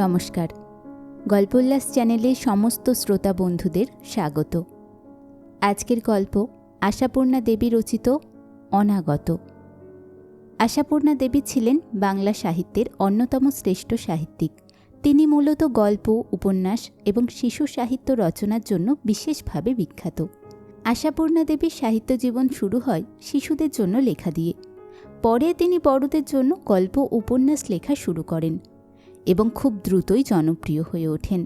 নমস্কার। গল্পোল্লাস চ্যানেলে সমস্ত শ্রোতা বন্ধুদের স্বাগত। আজকের গল্প আশাপূর্ণা দেবী রচিত অনাগত। আশাপূর্ণা দেবী ছিলেন বাংলা সাহিত্যের অন্যতম শ্রেষ্ঠ সাহিত্যিক। তিনি মূলত গল্প, উপন্যাস এবং শিশু সাহিত্য রচনার জন্য বিশেষভাবে বিখ্যাত। আশাপূর্ণা দেবীর সাহিত্য জীবন শুরু হয় শিশুদের জন্য লেখা দিয়ে। পরে তিনি বড়দের জন্য গল্প, উপন্যাস লেখা শুরু করেন এবং খুব দ্রুতই জনপ্রিয় হয়ে ওঠেন।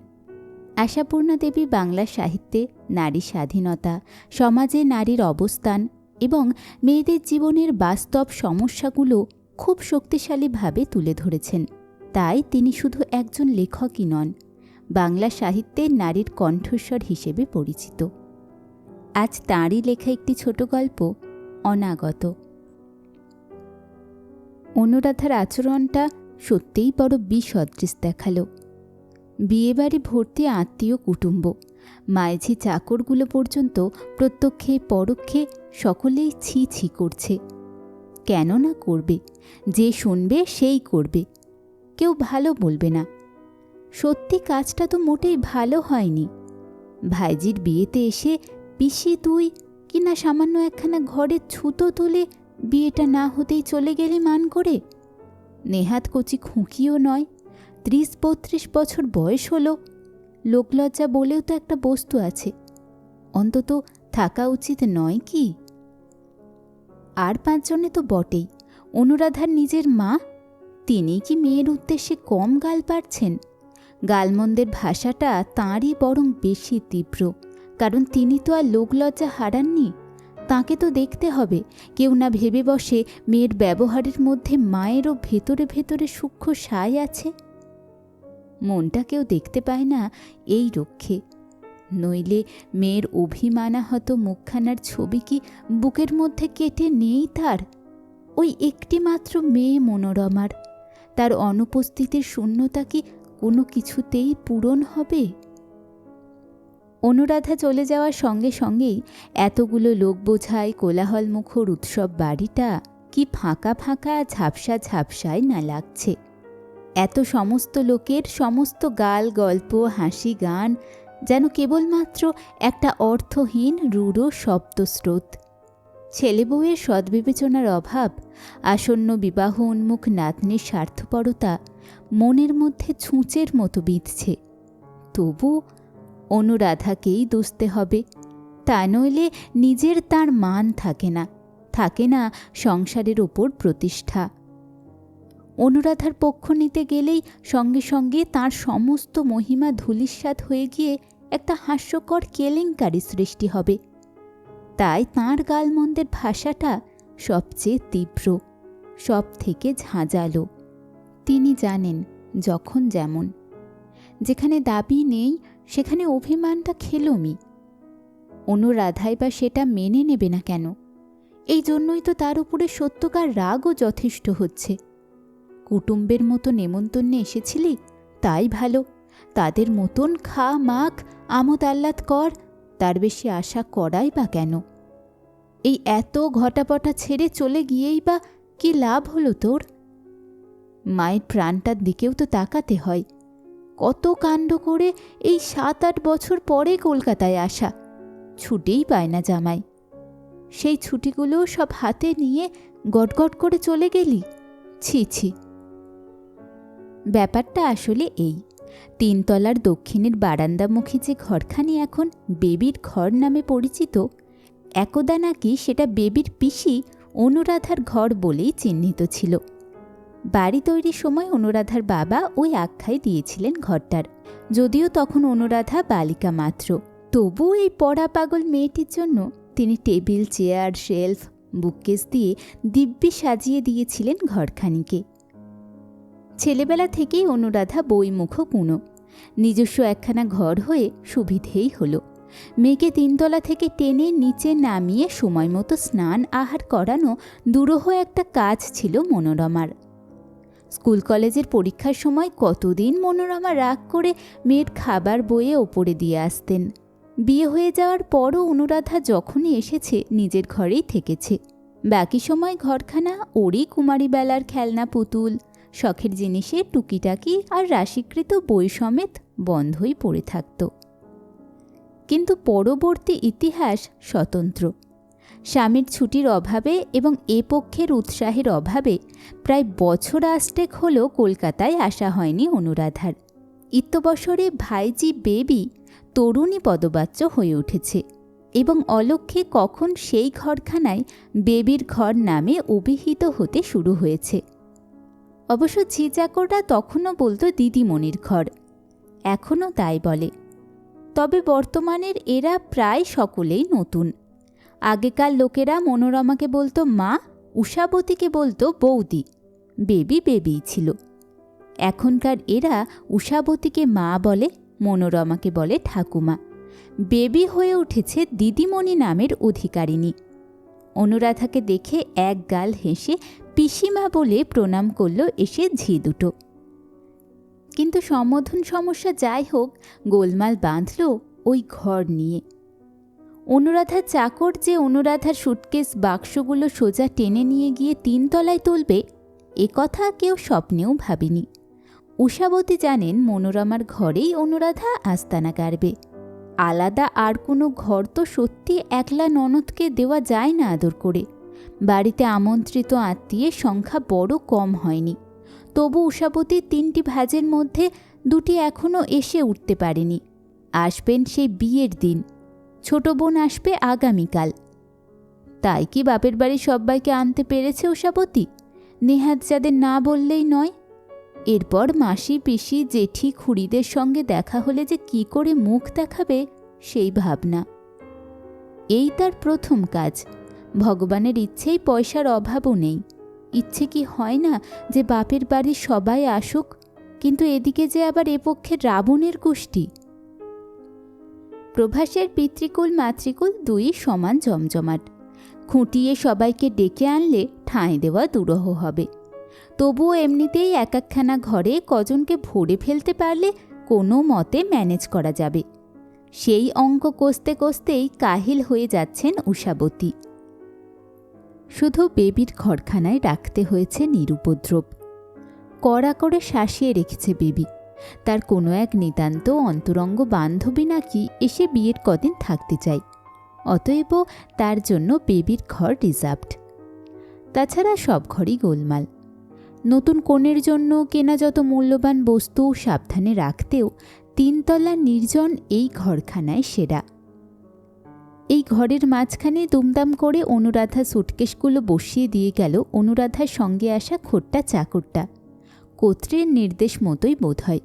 আশাপূর্ণা দেবী বাংলা সাহিত্যে নারী স্বাধীনতা, সমাজে নারীর অবস্থান এবং মেয়েদের জীবনের বাস্তব সমস্যাগুলো খুব শক্তিশালীভাবে তুলে ধরেছেন। তাই তিনি শুধু একজন লেখকই নন, বাংলা সাহিত্যে নারীর কণ্ঠস্বর হিসেবে পরিচিত। আজ তাঁরই লেখা একটি ছোট গল্প, অনাগত। অনুরাধার আচরণটা সত্যিই বড় বিসদৃশ দেখালো। বিয়েবাড়ি ভর্তি আত্মীয় কুটুম্ব, মাঝি চাকরগুলো পর্যন্ত প্রত্যক্ষে পরোক্ষে সকলেই ছি ছি করছে। কেন না করবে? যে শুনবে সেই করবে, কেউ ভালো বলবে না। সত্যি কাজটা তো মোটেই ভালো হয়নি। ভাইজির বিয়েতে এসে পিসি তুই কিনা সামান্য একখানা ঘরের ছুতো তুলে বিয়েটা না হতেই চলে গেলি মান করে। নেহাত কচি খুঁকিও নয়, ৩০-৩২ বছর বয়স হলো। লোকলজ্জা বলেও তো একটা বস্তু আছে, অন্তত থাকা উচিত নয় কি? আর ৫ জনে তো বটেই। অনুরাধার নিজের মা, তিনি কি মেয়ের উদ্দেশ্যে কম গাল পারছেন? গালমন্দের ভাষাটা তাঁরই বরং বেশি তীব্র, কারণ তিনি তো আর লোকলজ্জা হারাননি। তাকে তো দেখতে হবে কেউ না ভেবে বসে মেয়ের ব্যবহারের মধ্যে মায়েরও ভেতরে ভেতরে সূক্ষ্ম সায় আছে। মনটা কেউ দেখতে পায় না এই রক্ষে, নইলে মেয়ের অভিমানাহত মুখখানার ছবি কি বুকের মধ্যে কেটে নেই তার? ওই একটি মাত্র মেয়ে মনোরমার, তার অনুপস্থিতির শূন্যতা কি কোনো কিছুতেই পূরণ হবে? অনুরাধা চলে যাওয়ার সঙ্গে সঙ্গেই এতগুলো লোক বোঝাই কোলাহলমুখর উৎসব বাড়িটা কি ফাঁকা ফাঁকা, ঝাপসা ঝাপসায় না লাগছে। এত সমস্ত লোকের সমস্ত গাল, গল্প, হাসি, গান যেন কেবলমাত্র একটা অর্থহীন রূঢ় শব্দস্রোত। ছেলে বউয়ের সদ্বিবেচনার অভাব, আসন্ন বিবাহ উন্মুখ নাতনির স্বার্থপরতা মনের মধ্যে ছুঁচের মতো বিঁধছে। তবু অনুরাধাকেই দুষতে হবে, তা নইলে নিজের তার মান থাকে না, থাকে না সংসারের ওপর প্রতিষ্ঠা। অনুরাধার পক্ষ নিতে গেলেই সঙ্গে সঙ্গে তার সমস্ত মহিমা ধূলিসাৎ হয়ে গিয়ে একটা হাস্যকর কেলেঙ্কারি সৃষ্টি হবে। তাই তাঁর গালমন্দের ভাষাটা সবচেয়ে তীব্র, সব থেকে ঝাঁঝালো। তিনি জানেন যখন যেমন, যেখানে দাবি নেই সেখানে অভিমানটা খেলমি। অনুরাধাই বা সেটা মেনে নেবে না কেন? এই জন্যই তো তার উপরে সত্যকার রাগও যথেষ্ট হচ্ছে। কুটুম্বের মতো নেমন্তন্নে এসেছিলি, তাই ভালো। তাদের মতন খা, মাখ, আমোদ আহ্লাদ কর, তার বেশি আশা করাই বা কেন? এই এত ঘটাপটা ছেড়ে চলে গিয়েই বা কি লাভ হলো তোর? মায়ের প্রাণটার দিকেও তো তাকাতে হয়। কত কাণ্ড করে এই ৭-৮ বছর পরে কলকাতায় আসা, ছুটিই পায় না জামাই। সেই ছুটিগুলো সব হাতে নিয়ে গটগট করে চলে গেলি, ছি ছি। ব্যাপারটা আসলে এই, ৩ তলার দক্ষিণের বারান্দামুখী যে ঘরখানি এখন বেবির ঘর নামে পরিচিত, একদা নাকি সেটা বেবির পিসি অনুরাধার ঘর বলেই চিহ্নিত ছিল। বাড়ি তৈরির সময় অনুরাধার বাবা ওই আখ্যাই দিয়েছিলেন ঘরটার, যদিও তখন অনুরাধা বালিকা মাত্র। তবু এই পড়া পাগল মেয়েটির জন্য তিনি টেবিল, চেয়ার, শেলফ, বুককেস দিয়ে দিব্যি সাজিয়ে দিয়েছিলেন ঘরখানিকে। ছেলেবেলা থেকেই অনুরাধা বইমুখ কুঁনো, নিজস্ব একখানা ঘর হয়ে সুবিধেই হলো। মেয়েকে ৩ তলা থেকে টেনে নিচে নামিয়ে সময় মতো স্নান আহার করানো দুরূহ একটা কাজ ছিল মনোরমার। স্কুল কলেজের পরীক্ষার সময় কতদিন মনোরমা রাগ করে মেয়ের খাবার বইয়ে ওপরে দিয়ে আসতেন। বিয়ে হয়ে যাওয়ার পরও অনুরাধা যখনই এসেছে নিজের ঘরেই থেকেছে। বাকি সময় ঘরখানা ওরই কুমারী বেলার খেলনা পুতুল, শখের জিনিসে টুকিটাকি আর রাশিকৃত বই সমেত বন্ধই পড়ে থাকত। কিন্তু পরবর্তী ইতিহাস স্বতন্ত্র। স্বামীর ছুটির অভাবে এবং এ পক্ষের উৎসাহের অভাবে প্রায় বছর আষ্টেক হলেও কলকাতায় আসা হয়নি অনুরাধার। ইত্যবসরে ভাইজি বেবি তরুণী পদবাচ্য হয়ে উঠেছে এবং অলক্ষ্যে কখন সেই ঘরখানায় বেবির ঘর নামে অভিহিত হতে শুরু হয়েছে। অবশ্য ঝি চাকররা তখনও বলতো দিদিমণির ঘর, এখনও তাই বলে। তবে বর্তমানের এরা প্রায় সকলেই নতুন। আগেকার লোকেরা মনোরমাকে বলতো মা, উষাবতীকে বলতো বৌদি, বেবি বেবিই ছিল। এখনকার এরা উষাবতীকে মা বলে, মনোরমাকে বলে ঠাকুমা। বেবি হয়ে উঠেছে দিদিমণি নামের অধিকারিণী। অনুরাধাকে দেখে এক গাল হেসে পিসিমা বলে প্রণাম করল এসে ঝি দুটো। কিন্তু সম্বোধন সমস্যা যাই হোক, গোলমাল বাঁধল ওই ঘর নিয়ে। অনুরাধার চাকর যে অনুরাধার সুটকেস বাক্সগুলো সোজা টেনে নিয়ে গিয়ে 3 তলায় তুলবে, এ কথা কেউ স্বপ্নেও ভাবেনি। উষাবতী জানেন মনোরমার ঘরেই অনুরাধা আস্তানা গাড়বে। আলাদা আর কোনো ঘর তো সত্যি একলা ননদকে দেওয়া যায় না আদর করে। বাড়িতে আমন্ত্রিত আত্মীয়ের সংখ্যা বড় কম হয়নি। তবু উষাবতীর 3টি ভাজের মধ্যে 2টি এখনও এসে উঠতে পারেনি। আসবেন সেই বিয়ের দিন, ছোট বোন আসবে আগামীকাল। তাই কি বাপের বাড়ি সবাইকে আনতে পেরেছে উষাবতী? নেহাত যাদের না বললেই নয়। এরপর মাসি, পিসি, জেঠি, খুড়িদের সঙ্গে দেখা হলে যে কি করে মুখ দেখাবে সেই ভাবনা। এই তার প্রথম কাজ। ভগবানের ইচ্ছেই পয়সার অভাবও নেই। ইচ্ছে কি হয় না যে বাপের বাড়ির সবাই আসুক? কিন্তু এদিকে যে আবার এ পক্ষে রাবণের গোষ্ঠী। প্রভাসের পিতৃকুল মাতৃকুল দুই সমান জমজমাট। খুঁটিয়ে সবাইকে ডেকে আনলে ঠাঁই দেওয়া দুরূহ হবে। তবুও এমনিতেই এক একখানা ঘরে কজনকে ভরে ফেলতে পারলে কোনো মতে ম্যানেজ করা যাবে। সেই অঙ্ক কষতে কষতেই কাহিল হয়ে যাচ্ছেন উষাবতী। শুধু বেবির ঘরখানায় রাখতে হয়েছে নিরুপদ্রব। কড়া করে শাসিয়ে রেখেছে বেবি। তার কোনো এক নিতান্ত অন্তরঙ্গ বান্ধবী নাকি এসে বিয়ের কদিন থাকতে চায়। অতএব তার জন্য বেবির ঘর রিজার্ভড। তাছাড়া সব ঘরই গোলমাল। নতুন কনের জন্য কেনা যত মূল্যবান বস্তু সাবধানে রাখতেও 3 তলা নির্জন এই ঘরখানায় সেরা। এই ঘরের মাঝখানে দুমদাম করে অনুরাধা সুটকেসগুলো বসিয়ে দিয়ে গেল অনুরাধার সঙ্গে আসা খোট্টা চাকরটা। কর্ত্রীর নির্দেশ মতোই বোধ হয়।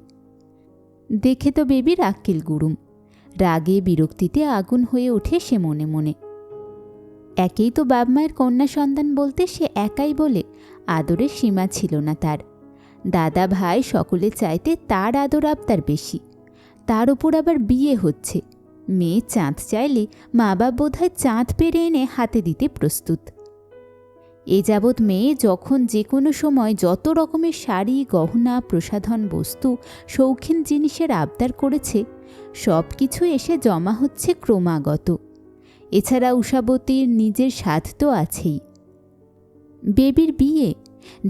দেখে তো বেবির আক্কেল গুরুম। রাগে বিরক্তিতে আগুন হয়ে ওঠে সে মনে মনে। একেই তো বাপ মায়ের কন্যা সন্তান বলতে সে একাই বলে আদরের সীমা ছিল না তার। দাদা ভাই সকলে চাইতে তার আদর আবদার বেশি। তার উপর আবার বিয়ে হচ্ছে। মেয়ে চাঁদ চাইলে মা বাপ বোধহয় চাঁদ পেরে এনে হাতে দিতে প্রস্তুত। এ যাবৎ মেয়ে যখন যে কোনো সময় যত রকমের শাড়ি, গহনা, প্রসাধন বস্তু, শৌখিন জিনিসের আবদার করেছে, সব কিছু এসে জমা হচ্ছে ক্রমাগত। এছাড়া উষাবতীর নিজের স্বাদ তো আছেই। বেবির বিয়ে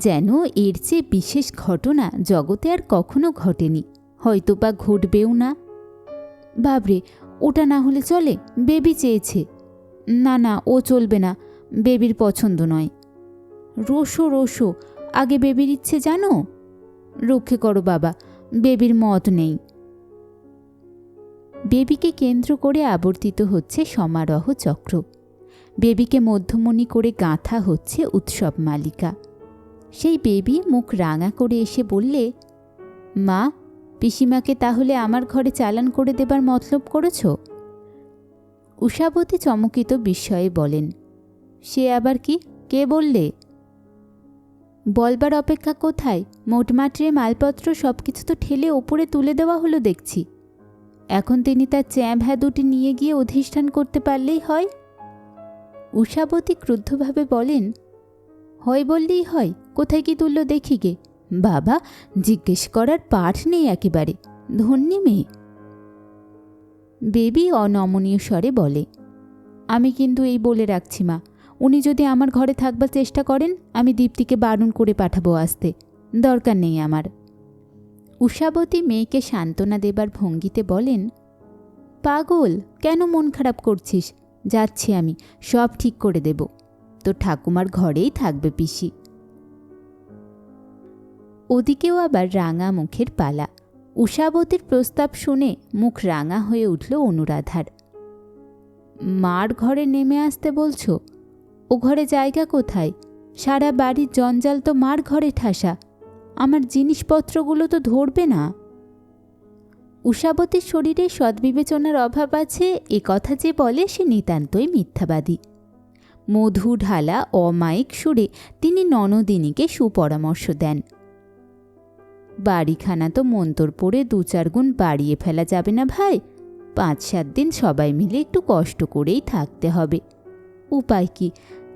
যেন এর চেয়ে বিশেষ ঘটনা জগতে আর কখনো ঘটেনি, হয়তোবা ঘটবেও না। বাবরে, ওটা না হলে চলে? বেবি চেয়েছে। না না, ও চলবে না, বেবির পছন্দ নয়। রোসো রোসো, আগে বেবির ইচ্ছে জানো। রক্ষে করো বাবা, বেবির মত নেই। বেবিকে কেন্দ্র করে আবর্তিত হচ্ছে সমারোহ চক্র। বেবিকে মধ্যমণি করে গাঁথা হচ্ছে উৎসব মালিকা। সেই বেবি মুখ রাঙা করে এসে বললে, মা, পিসিমাকে তাহলে আমার ঘরে চালান করে দেবার মতলব করেছ? উষাবতী চমকিত বিস্ময়ে বলেন, সে আবার কি? কে বললে? বলবার অপেক্ষা কোথায়? মোটমাটরে মালপত্র সব কিছু তো ঠেলে ওপরে তুলে দেওয়া হলো দেখছি। এখন তিনি তার চ্যাঁ দুটি নিয়ে গিয়ে অধিষ্ঠান করতে পারলেই হয়। উষাবতী ক্রুদ্ধভাবে বলেন, হয় বললেই হয়, কোথায় কি তুলল দেখি গে। বাবা, জিজ্ঞেস করার পাঠ নেই একেবারে, ধন্যী মেয়ে। বেবি অনমনীয় স্বরে বলে, আমি কিন্তু এই বলে রাখছি মা, উনি যদি আমার ঘরে থাকবার চেষ্টা করেন আমি দীপ্তিকে বারণ করে পাঠাবো আসতে, দরকার নেই আমার। উষাবতী মেয়েকে সান্ত্বনা দেবার ভঙ্গিতে বলেন, পাগল, কেন মন খারাপ করছিস? যাচ্ছি আমি, সব ঠিক করে দেব। তো ঠাকুমার ঘরেই থাকবে পিসি। ওদিকেও আবার রাঙা মুখের পালা। উষাবতীর প্রস্তাব শুনে মুখ রাঙা হয়ে উঠল অনুরাধার। মার ঘরে নেমে আসতে বলছো? ও ঘরে জায়গা কোথায়? সারা বাড়ির জঞ্জাল তো মার ঘরে ঠাসা, আমার জিনিসপত্রগুলো তো ধরবে না। উষাবতীর শরীরে সদ্বিবেচনার অভাব আছে এ কথা যে বলে সে নিতান্তই মিথ্যাবাদী। মধু ঢালা অমায়িক সুরে তিনি ননদিনীকে সুপরামর্শ দেন। বাড়িখানা তো মন্তর পড়ে 2-4 গুণ বাড়িয়ে ফেলা যাবে না ভাই? 5-7 দিন সবাই মিলে একটু কষ্ট করেই থাকতে হবে। উপায় কি?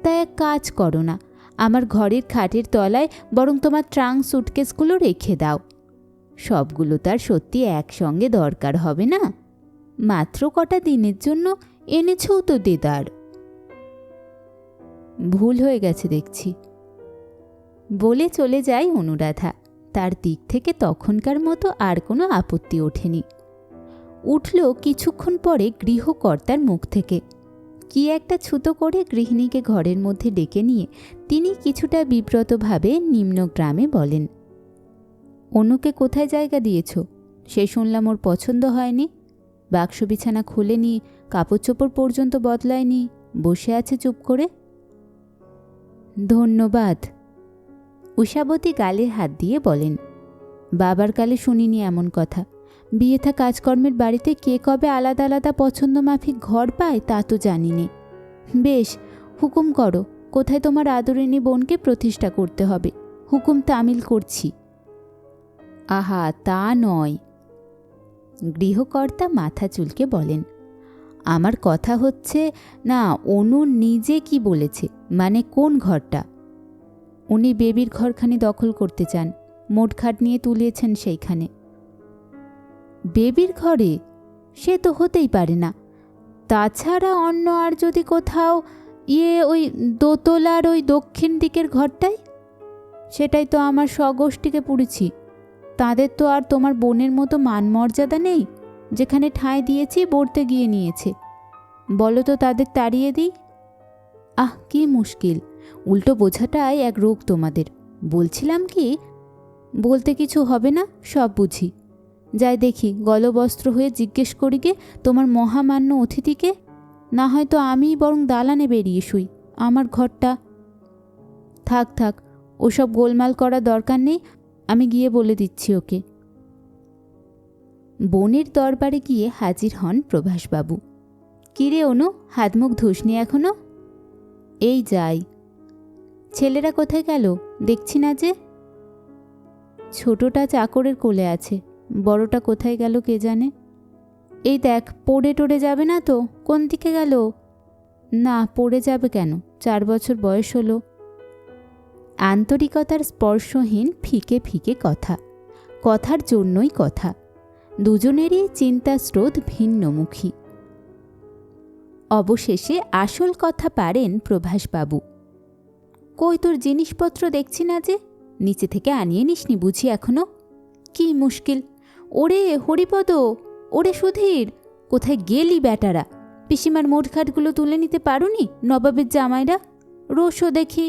তাই এক কাজ করো না, আমার ঘরের খাটের তলায় বরং তোমার ট্রাঙ্ক সুটকেসগুলো রেখে দাও। সবগুলো তার সত্যি একসঙ্গে দরকার হবে না। মাত্র কটা দিনের জন্য এনেছও তো দেদার। ভুল হয়ে গেছে দেখছি, বলে চলে যায় অনুরাধা। তার দিক থেকে তখনকার মতো আর কোনো আপত্তি ওঠেনি। উঠল কিছুক্ষণ পরে গৃহকর্তার মুখ থেকে। কি একটা ছুতো করে গৃহিণীকে ঘরের মধ্যে ডেকে নিয়ে তিনি কিছুটা বিব্রতভাবে নিম্নগ্রামে বলেন, অনুকে কোথায় জায়গা দিয়েছ? সে শুনলাম ওর পছন্দ হয়নি, বাক্স বিছানা খোলেনি, কাপড় চোপড় পর্যন্ত বদলায়নি, বসে আছে চুপ করে। ধন্যবাদ। উষাবতী গালে হাত দিয়ে বলেন, বাবার কালে শুনিনি এমন কথা। বিয়ে থা কাজকর্মের বাড়িতে কে কবে আলাদা আলাদা পছন্দ মাফিক ঘর পায় তা তো জানি নে। বেশ, হুকুম করো, কোথায় তোমার আদরিণী বোনকে প্রতিষ্ঠা করতে হবে? হুকুম তামিল করছি। আহা, তা নয়। গৃহকর্তা মাথা চুলকে বলেন, আমার কথা হচ্ছে না, অনু নিজে কি বলেছে, মানে কোন ঘরটা? উনি বেবির ঘরখানি দখল করতে চান, মোটখাট নিয়ে তুলিয়েছেন সেইখানে। বেবির ঘরে? সে তো হতেই পারে না। তাছাড়া অন্য আর যদি কোথাও, ওই দোতলার ওই দক্ষিণ দিকের ঘরটাই? সেটাই তো আমার স্বগোষ্ঠীকে পুড়েছি। তাদের তো আর তোমার বোনের মতো মান মর্যাদা নেই, যেখানে ঠাঁই দিয়েছি বলতে গিয়ে নিয়েছে। বলো তো তাদের তাড়িয়ে দিই? আহ, কি মুশকিল! উল্টো বোঝাটাই এক রোগ তোমাদের। বলছিলাম কি, বলতে কিছু হবে না, সব বুঝি। যাই দেখি, গলবস্ত্র হয়ে জিজ্ঞেস করি গে তোমার মহামান্য অতিথিকে। না হয়তো আমিই বরং দালানে বেরিয়ে শুই, আমার ঘরটা। থাক থাক, ওসব গোলমাল করা দরকার নেই, আমি গিয়ে বলে দিচ্ছি ওকে। বোনের দরবারে গিয়ে হাজির হন প্রভাসবাবু। কিরে অনু, হাত মুখ ধুসনি এখনো? এই যাই। ছেলেরা কোথায় গেল, দেখছি না যে? ছোটটা চাকরের কোলে আছে, বড়টা কোথায় গেল কে জানে। এই দেখ, পড়ে টড়ে যাবে না তো? কোন দিকে গেল? না, পড়ে যাবে কেন, 4 বছর বয়স হলো। আন্তরিকতার স্পর্শহীন ফিকে ফিকে কথা, কথার জন্যই কথা। দুজনেরই চিন্তা স্রোত ভিন্নমুখী। অবশেষে আসল কথা পারেন প্রভাসবাবু। কই তোর জিনিসপত্র দেখছি না যে? নিচে থেকে আনিয়ে নিসনি বুঝি এখনো? কি মুশকিল! ওরে হরিপদ, ওরে সুধীর, কোথায় গেলি বেটারা? পিসিমার মোটখাটগুলো তুলে নিতে পারোনি? নবাবের জামাইরা রোশো দেখি।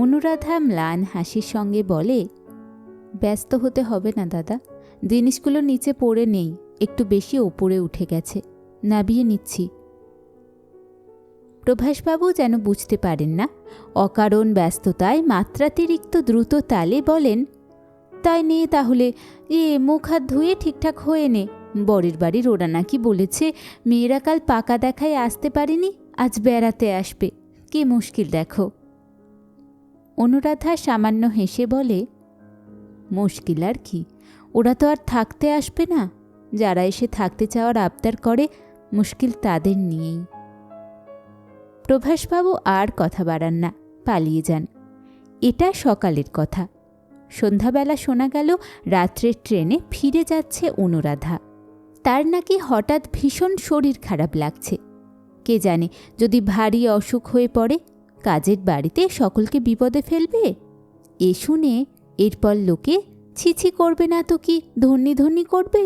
অনুরাধা ম্লান হাসির সঙ্গে বলে, ব্যস্ত হতে হবে না দাদা, জিনিসগুলো নিচে পড়ে নেই, একটু বেশি ওপরে উঠে গেছে, নাবিয়ে নিচ্ছি। প্রভাসবাবু যেন বুঝতে পারেন না, অকারণ ব্যস্ততায় মাত্রাতিরিক্ত দ্রুত তালে বলেন, তাই নে তাহলে, মুখ হাত ধুয়ে ঠিকঠাক হয়ে নে। বরের বাড়ির ওরা নাকি বলেছে মেয়েরা কাল পাকা দেখায় আসতে পারেনি, আজ বেড়াতে আসবে। কি মুশকিল দেখো। অনুরাধা সামান্য হেসে বলে, মুশকিল আর কি, ওরা তো আর থাকতে আসবে না। যারা এসে থাকতে চাওয়ার আবদার করে, মুশকিল তাদের নিয়েই। প্রভাসবাবু আর কথা বাড়ান না, পালিয়ে যান। এটা সকালের কথা। সন্ধ্যাবেলা শোনা গেল রাত্রের ট্রেনে ফিরে যাচ্ছে অনুরাধা। তার নাকি হঠাৎ ভীষণ শরীর খারাপ লাগছে। কে জানে, যদি ভারী অসুখ হয়ে পড়ে, কাজের বাড়িতে সকলকে বিপদে ফেলবে। এ শুনে এরপর লোকে ছিছি করবে না তো কি ধন্যি ধন্যি করবে।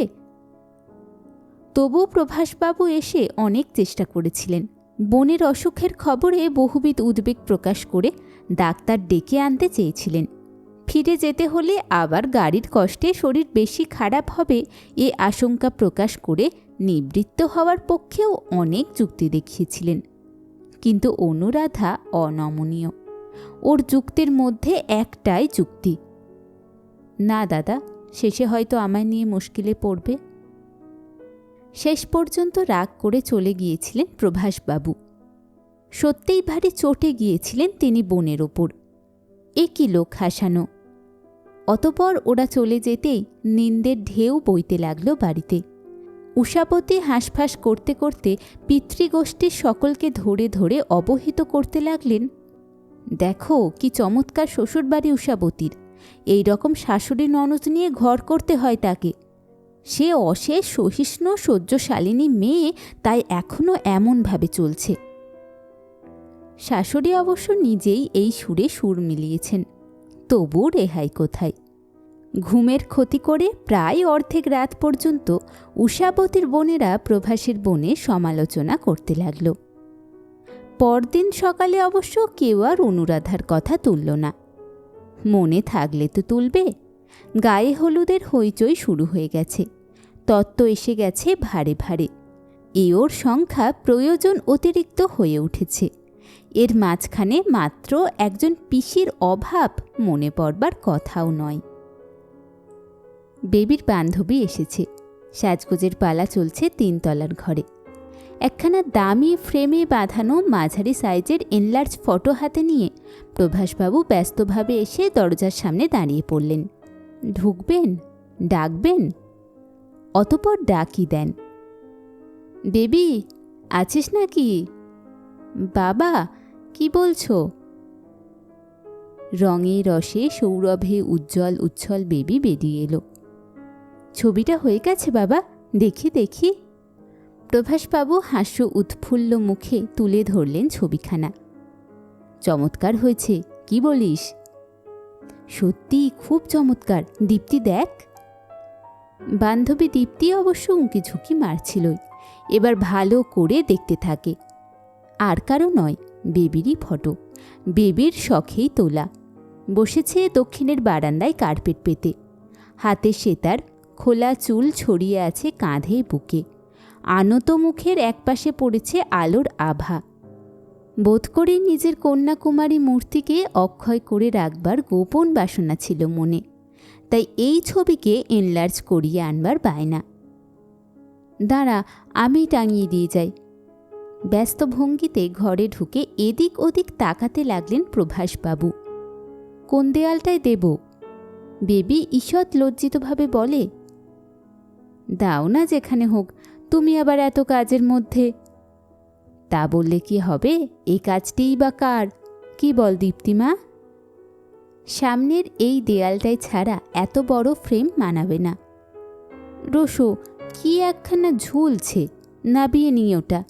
তবু প্রভাসবাবু এসে অনেক চেষ্টা করেছিলেন। বোনের অসুখের খবরে বহুবিধ উদ্বেগ প্রকাশ করে ডাক্তার ডেকে আনতে চেয়েছিলেন। ফিরে যেতে হলে আবার গাড়ির কষ্টে শরীর বেশি খারাপ হবে এ আশঙ্কা প্রকাশ করে নিবৃত্ত হওয়ার পক্ষেও অনেক যুক্তি দেখিয়েছিলেন। কিন্তু অনুরাধা অনমনীয়। ওর যুক্তির মধ্যে একটাই যুক্তি, না দাদা, শেষে হয়তো আমায় নিয়ে মুশকিলে পড়বে। শেষ পর্যন্ত রাগ করে চলে গিয়েছিলেন প্রভাসবাবু। সত্যিই ভারী চটে গিয়েছিলেন তিনি বোনের ওপর। এ কি লোক হাসানো। অতপর ওরা চলে যেতেই নিন্দের ঢেউ বইতে লাগল বাড়িতে। উষাপতি হাঁসফাঁস করতে করতে পিতৃগোষ্ঠীর সকলকে ধরে ধরে অবহিত করতে লাগলেন, দেখো কি চমৎকার শ্বশুরবাড়ি উষাবতীর, এই রকম শাশুড়ি ননদ নিয়ে ঘর করতে হয় তাকে। সে অশেষ সহিষ্ণু সহ্যশালিনী মেয়ে, তাই এখনও এমনভাবে চলছে। শাশুড়ি অবশ্য নিজেই এই সুরে সুর মিলিয়েছেন, তবু রেহাই কোথায়। ঘুমের ক্ষতি করে প্রায় অর্ধেক রাত পর্যন্ত উষাবতীর বোনেরা প্রভাসের বোনের সমালোচনা করতে লাগল। পরদিন সকালে অবশ্য কেউ আর অনুরাধার কথা তুলল না। মনে থাকলে তো তুলবে। গায়ে হলুদের হইচই শুরু হয়ে গেছে, তত্ত্ব এসে গেছে ভারে ভারে। ওর সংখ্যা প্রয়োজন অতিরিক্ত হয়ে উঠেছে। এর মাঝখানে মাত্র একজন পিসির অভাব মনে পড়বার কথাও নয়। বেবির বান্ধবী এসেছে। সাজগোজের পালা চলছে 3 তলার ঘরে। একখানা দামি ফ্রেমে বাঁধানো মাঝারি সাইজের এনলার্জ ফটো হাতে নিয়ে প্রভাসবাবু ব্যস্তভাবে এসে দরজার সামনে দাঁড়িয়ে পড়লেন। ঢুকবেন? ডাকবেন? অতপর ডাকি দেন, বেবি আছিস নাকি? বাবা কি বলছো? রঙে রসে সৌরভে উজ্জ্বল উচ্ছল বেবি বেরিয়ে এলো। ছবিটা হয়ে গেছে বাবা, দেখি দেখি। প্রভাসবাবু হাস্য উৎফুল্ল মুখে তুলে ধরলেন ছবিখানা। চমৎকার হয়েছে, কি বলিস? সত্যি খুব চমৎকার, দীপ্তি দেখ। বান্ধবী দীপ্তি অবশ্য উঁকি ঝুঁকি মারছিলই। এবার ভালো করে দেখতে থাকে। আর কারো নয়, বেবিরই ফটো। বেবির শখেই তোলা। বসেছে দক্ষিণের বারান্দায় কার্পেট পেতে। হাতে সেতার, খোলা চুল ছড়িয়ে আছে কাঁধে বুকে। আনত মুখের একপাশে পড়েছে আলোর আভা। বোধ করে নিজের কন্যাকুমারী মূর্তিকে অক্ষয় করে রাখবার গোপন বাসনা ছিল মনে, তাই এই ছবিকে এনলার্জ করিয়ে আনবার বায়না। দাঁড়া, আমি টাঙিয়ে দিয়ে যাই। ব্যস্ত ভঙ্গিতে ঘরে ঢুকে এদিক ওদিক তাকাতে লাগলেন প্রভাসবাবু। কোন দেয়ালটায় দেব? বেবি ঈষৎ লজ্জিতভাবে বলে, দাও না যেখানে হোক, তুমি আবার এত কাজের মধ্যে। তা বললে কি হবে? এই কাজটিই বা কার? কি বল দীপ্তিমা? সামনের এই দেয়ালটায় ছাড়া এত বড় ফ্রেম মানাবে না। রোসো, কি একখানা ঝুলছে, নাবিয়ে নি ওটা।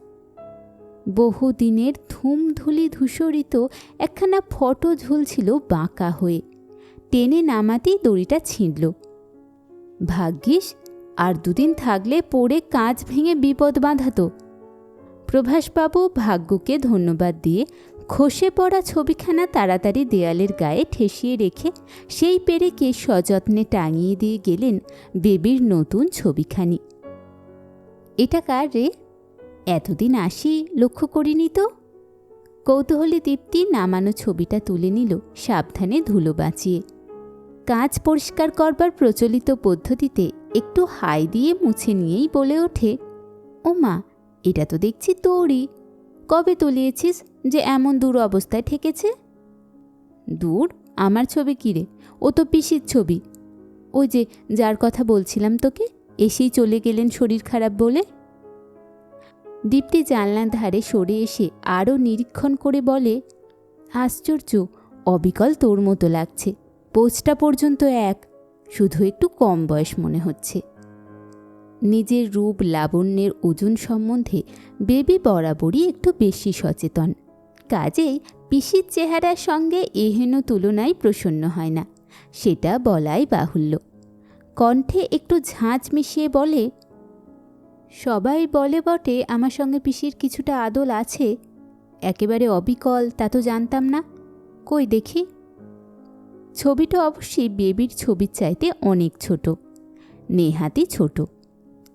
বহুদিনের ধুমধুলি ধূসরিত একখানা ফটো ঝুলছিল বাঁকা হয়ে। টেনে নামাতেই দড়িটা ছিঁড়ল। ভাগ্যিস, আর 2 দিন থাকলে পড়ে কাঁচ ভেঙে বিপদ বাঁধাত। প্রভাসবাবু ভাগ্যকে ধন্যবাদ দিয়ে খসে পড়া ছবিখানা তাড়াতাড়ি দেয়ালের গায়ে ঠেসিয়ে রেখে সেই পেরেকে সযত্নে টাঙিয়ে দিয়ে গেলেন বেবির নতুন ছবিখানি। এটা কার রে? এতদিন আসি লক্ষ্য করিনি তো। কৌতূহলী দীপ্তি নামানো ছবিটা তুলে নিল সাবধানে ধুলো বাঁচিয়ে। কাঁচ পরিষ্কার করবার প্রচলিত পদ্ধতিতে একটু হাই দিয়ে মুছে নিয়েই বলে ওঠে, ও মা, এটা তো দেখছি তোরই। কবে তুলিয়েছিস যে এমন দূর অবস্থায় ঠেকেছে? দূর? আমার ছবি কিরে? ও তো পিসির ছবি। ওই যে যার কথা বলছিলাম তোকে, এসেই চলে গেলেন শরীর খারাপ বলে। দীপ্তি জানলার ধারে সরে এসে আরও নিরীক্ষণ করে বলে, আশ্চর্য, অবিকল তোর মতো লাগছে। পোজটা পর্যন্ত এক, শুধু একটু কম বয়স মনে হচ্ছে। নিজের রূপ লাবণ্যের ওজন সম্বন্ধে বেবি বরাবরই একটু বেশি সচেতন, কাজেই পিসির চেহারার সঙ্গে এহেন তুলনায় প্রসন্ন হয় না, সেটা বলাই বাহুল্য। কণ্ঠে একটু ঝাঁঝ মিশিয়ে বলে, সবাই বলে বটে আমার সঙ্গে পিসির কিছুটা আদল আছে, একেবারে অবিকল তা তো জানতাম না। কই দেখি। ছবিটা অবশ্যই বেবির ছবির চাইতে অনেক ছোট, নেহাতি ছোট।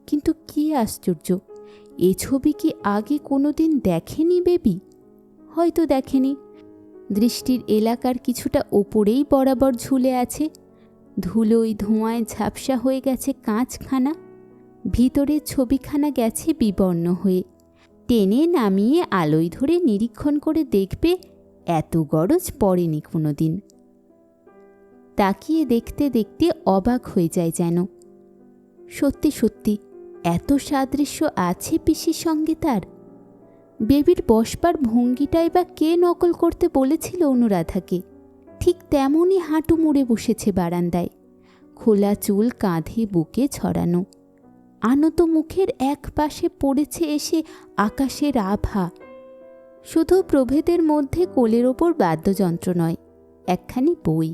কিন্তু কি আশ্চর্য, এ ছবি কি আগে কোনো দিন দেখেনি বেবি? হয়তো দেখেনি। দৃষ্টির এলাকার কিছুটা ওপরেই বরাবর ঝুলে আছে। ধুলোয় ধোঁয়ায় ঝাপসা হয়ে গেছে কাঁচখানা, ভিতরের ছবিখানা গেছে বিবর্ণ হয়ে। টেনে নামিয়ে আলোয় ধরে নিরীক্ষণ করে দেখবে এত গরজ পড়েনি কোনো দিন। তাকিয়ে দেখতে দেখতে অবাক হয়ে যায় যেন। সত্যি সত্যি এত সাদৃশ্য আছে পিসির সঙ্গে তার। বেবির বসবার ভঙ্গিটাই বা কে নকল করতে বলেছিল অনুরাধাকে? ঠিক তেমনই হাঁটু মুড়ে বসেছে বারান্দায়, খোলা চুল কাঁধে বুকে ছড়ানো। আনত মুখের এক পাশে পড়েছে এসে আকাশের আভা। শুধু প্রভেদের মধ্যে কোলের ওপর বাদ্যযন্ত্র নয়, একখানি বই।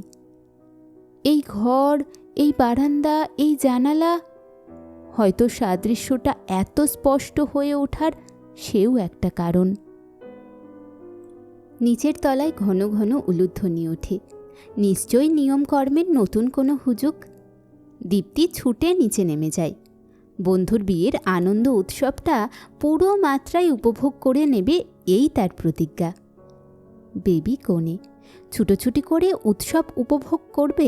এই ঘর, এই বারান্দা, এই জানালা, হয়তো সাদৃশ্যটা এত স্পষ্ট হয়ে ওঠার সেও একটা কারণ। নিচের তলায় ঘন ঘন উলুধ্বনি ওঠে, নিশ্চয়ই নিয়মকর্মের নতুন কোনো হুজুক। দীপ্তি ছুটে নিচে নেমে যায়। বন্ধুর বিয়ের আনন্দ উৎসবটা পুরো মাত্রায় উপভোগ করে নেবে, এই তার প্রতিজ্ঞা। বেবি কোণে ছুটোছুটি করে উৎসব উপভোগ করবে,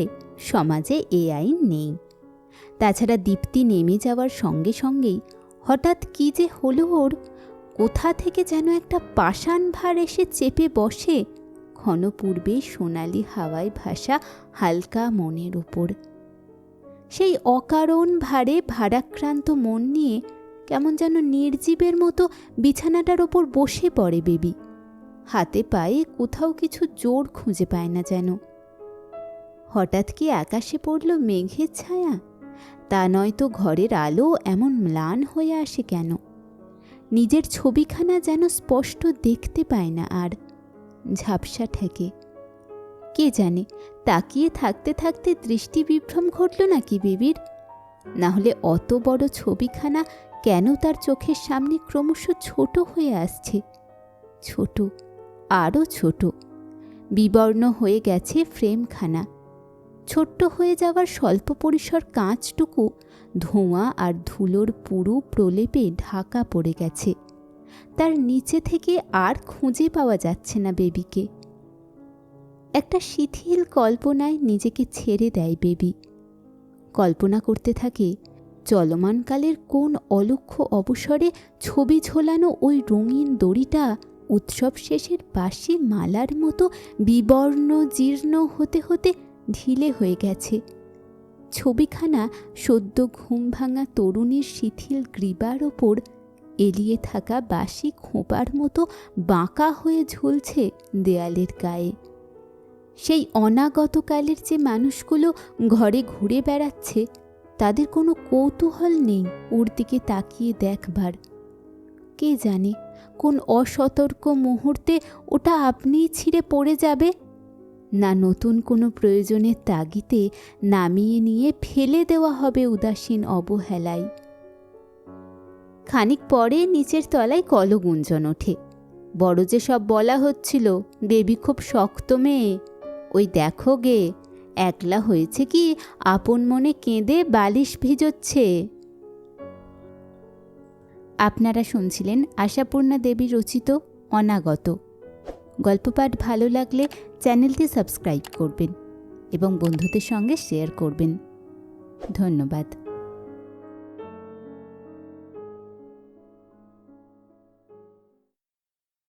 সমাজে এ আইন নেই। তাছাড়া দীপ্তি নেমে যাওয়ার সঙ্গে সঙ্গেই হঠাৎ কি যে হলো ওর, কোথা থেকে যেন একটা পাষাণ ভার এসে চেপে বসে ক্ষণ পূর্বে সোনালি হাওয়ায় ভাসা হালকা মনের উপর। সেই অকারণ ভারে ভারাক্রান্ত মন নিয়ে কেমন যেন নির্জীবের মতো বিছানাটার ওপর বসে পড়ে বেবি। হাতে পায়ে কোথাও কিছু জোর খুঁজে পায় না যেন। হঠাৎ কি আকাশে পড়ল মেঘের ছায়া? তা নয়তো ঘরের আলো এমন ম্লান হয়ে আসে কেন? নিজের ছবিখানা যেন স্পষ্ট দেখতে পায় না আর, ঝাপসা ঠেকে। কে জানে, তাকিয়ে থাকতে থাকতে দৃষ্টি বিভ্রম ঘটল নাকি বেবির? না হলে অত বড় ছবিখানা কেন তার চোখের সামনে ক্রমশ ছোট হয়ে আসছে? ছোট, আরও ছোট। বিবর্ণ হয়ে গেছে ফ্রেমখানা। ছোট্ট হয়ে যাওয়ার স্বল্প পরিসর কাঁচটুকু ধোঁয়া আর ধুলোর পুরু প্রলেপে ঢাকা পড়ে গেছে। তার নিচে থেকে আর খুঁজে পাওয়া যাচ্ছে না বেবিকে। একটা শিথিল কল্পনায় নিজেকে ছেড়ে দেয় বেবি। কল্পনা করতে থাকে চলমানকালের কোন অলক্ষ্য অবসরে ছবি ঝোলানো ওই রঙিন দড়িটা উৎসব শেষের বাসি মালার মতো বিবর্ণ জীর্ণ হতে হতে ঢিলে হয়ে গেছে। ছবিখানা সদ্য ঘুম ভাঙা তরুণীর শিথিল গ্রীবার ওপর এলিয়ে থাকা বাসি খোঁপার মতো বাঁকা হয়ে ঝুলছে দেয়ালের গায়ে। সেই অনাগতকালের যে মানুষগুলো ঘরে ঘুরে বেড়াচ্ছে, তাদের কোনো কৌতূহল নেই ওর দিকে তাকিয়ে দেখবার। কে জানে কোন অসতর্ক মুহূর্তে ওটা আপনিই ছিঁড়ে পড়ে যাবে, না নতুন কোনো প্রয়োজনের তাগিদে নামিয়ে নিয়ে ফেলে দেওয়া হবে উদাসীন অবহেলায়। খানিক পরে নিচের তলায় কলগুঞ্জন ওঠে। বড় যে সব বলা হচ্ছিল বেবি খুব শক্ত মেয়ে, ওই দেখো গে একলা হয়েছে কি আপন মনে কেঁদে বালিশ ভিজোচ্ছে। আপনারা শুনছিলেন আশাপূর্ণা দেবী রচিত অনাগত। গল্পপাঠ ভালো লাগলে চ্যানেলটি সাবস্ক্রাইব করবেন এবং বন্ধুদের সঙ্গে শেয়ার করবেন। ধন্যবাদ।